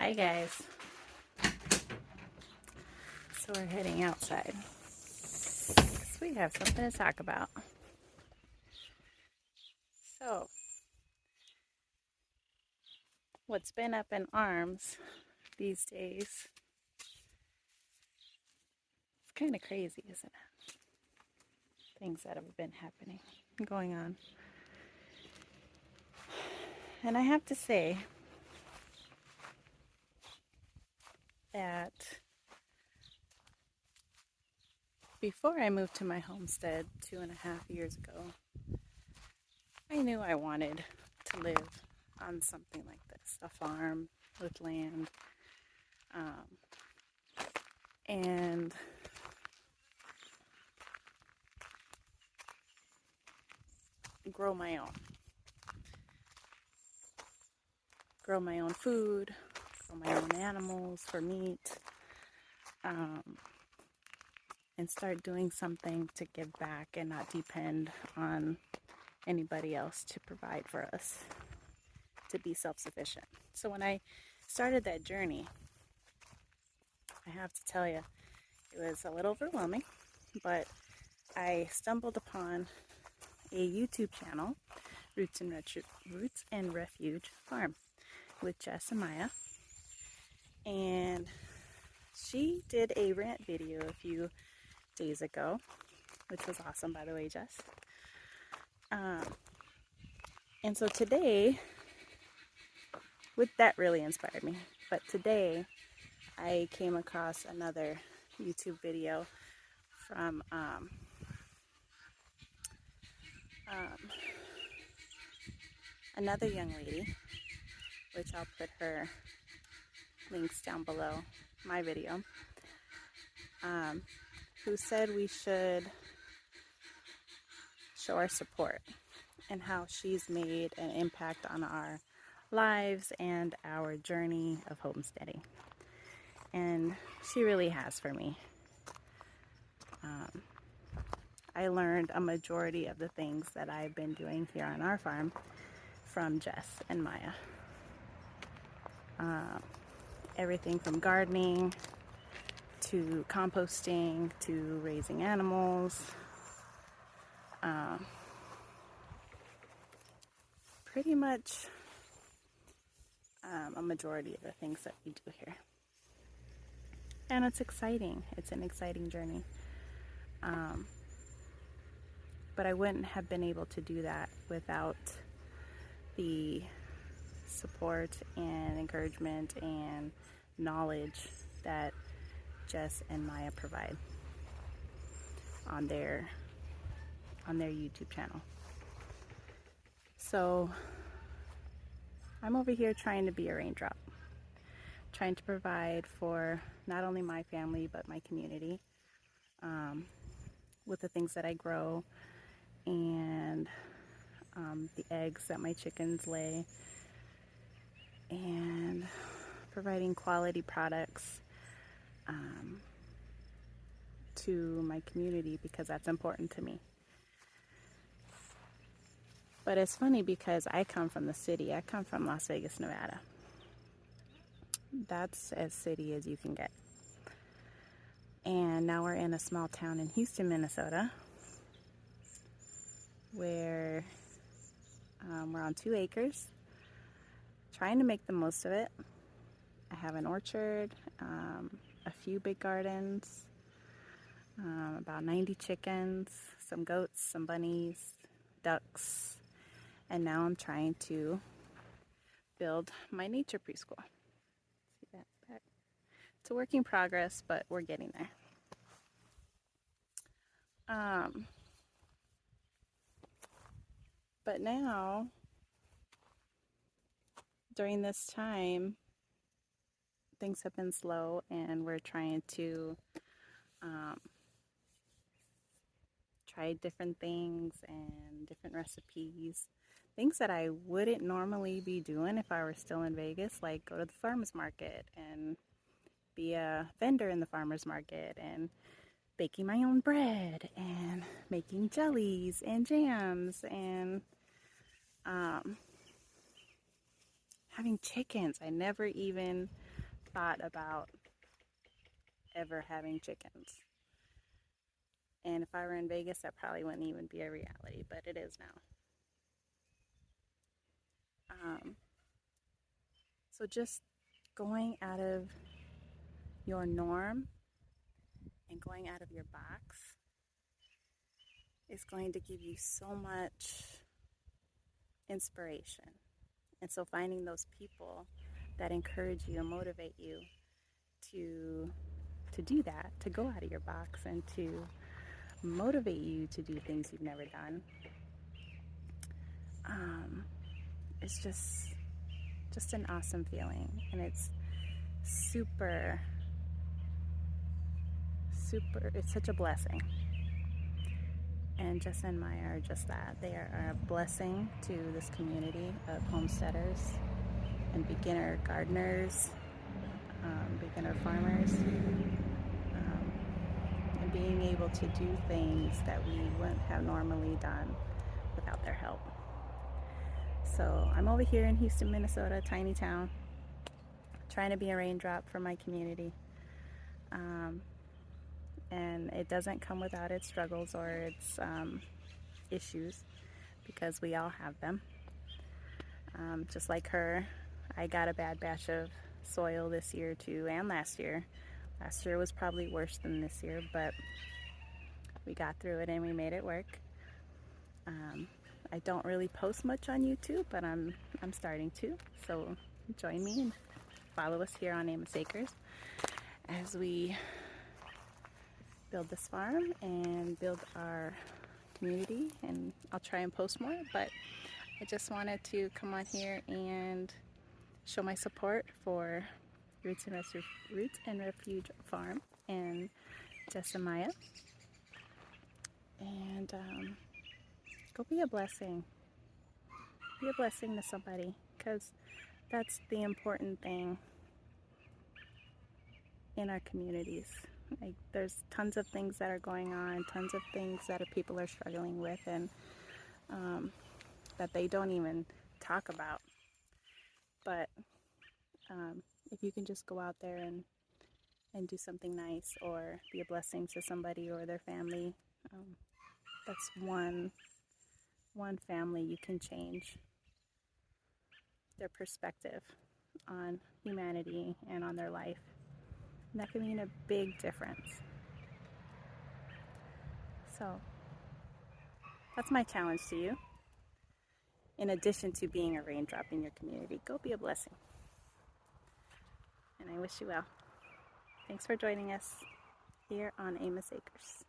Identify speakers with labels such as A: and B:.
A: Hi guys. So we're heading outside because we have something to talk about. So what's been up in arms these days, it's kind of crazy, isn't it? Things that have been happening, going on. And I have to say that before I moved to my homestead 2.5 years ago, I knew I wanted to live on something like this, a farm with land, and grow my own food, grow my own animals for meat, and start doing something to give back and not depend on anybody else to provide for us, to be self-sufficient. So when I started that journey, I have to tell you, it was a little overwhelming, but I stumbled upon a YouTube channel, Roots and Refuge Farm, with Jess and Maya, and she did a rant video a few days ago, which was awesome, by the way, Jess. And so today, that really inspired me. But today, I came across another YouTube video from another young lady, which I'll put her links down below my video, who said we should show our support and how she's made an impact on our lives and our journey of homesteading. And she really has for me. I learned a majority of the things that I've been doing here on our farm from Jess and Maya. Everything from gardening to composting to raising animals. Pretty much a majority of the things that we do here. And it's exciting. It's an exciting journey. But I wouldn't have been able to do that without the support and encouragement and knowledge that Jess and Maya provide on their YouTube channel. So I'm over here trying to be a raindrop, trying to provide for not only my family but my community with the things that I grow and the eggs that my chickens lay, and providing quality products to my community, because that's important to me. But it's funny because I come from the city. I come from Las Vegas, Nevada. That's as city as you can get. And now we're in a small town in Houston, Minnesota, where we're on 2 acres, trying to make the most of it. I have an orchard, a few big gardens, about 90 chickens, some goats, some bunnies, ducks, and now I'm trying to build my nature preschool. See that back? It's a work in progress, but we're getting there. But now, during this time, things have been slow, and we're trying to try different things and different recipes, things that I wouldn't normally be doing if I were still in Vegas, like go to the farmer's market and be a vendor in the farmer's market, and baking my own bread and making jellies and jams and having chickens. I never even thought about ever having chickens. And if I were in Vegas, that probably wouldn't even be a reality, but it is now. So just going out of your norm and going out of your box is going to give you so much inspiration. And so finding those people that encourage you and motivate you to do that, to go out of your box and to motivate you to do things you've never done, it's just an awesome feeling. And it's it's such a blessing. And Jess and Maya are just that. They are a blessing to this community of homesteaders and beginner gardeners, beginner farmers, and being able to do things that we wouldn't have normally done without their help. So I'm over here in Houston, Minnesota, tiny town, trying to be a raindrop for my community. And it doesn't come without its struggles or its issues, because we all have them. Just like her, I got a bad batch of soil this year too, and last year. Last year was probably worse than this year, but we got through it and we made it work. I don't really post much on YouTube, but I'm starting to. So join me and follow us here on Amos Acres as we build this farm and build our community. And I'll try and post more, but I just wanted to come on here and show my support for Roots and Refuge Farm and Jess and Maya. And go be a blessing. Be a blessing to somebody, because that's the important thing in our communities. Like, there's tons of things that are going on, tons of things that people are struggling with, and that they don't even talk about. But if you can just go out there and do something nice, or be a blessing to somebody or their family, that's one family you can change their perspective on humanity and on their life. And that can mean a big difference. So that's my challenge to you. In addition to being a raindrop in your community, go be a blessing. And I wish you well. Thanks for joining us here on Amos Acres.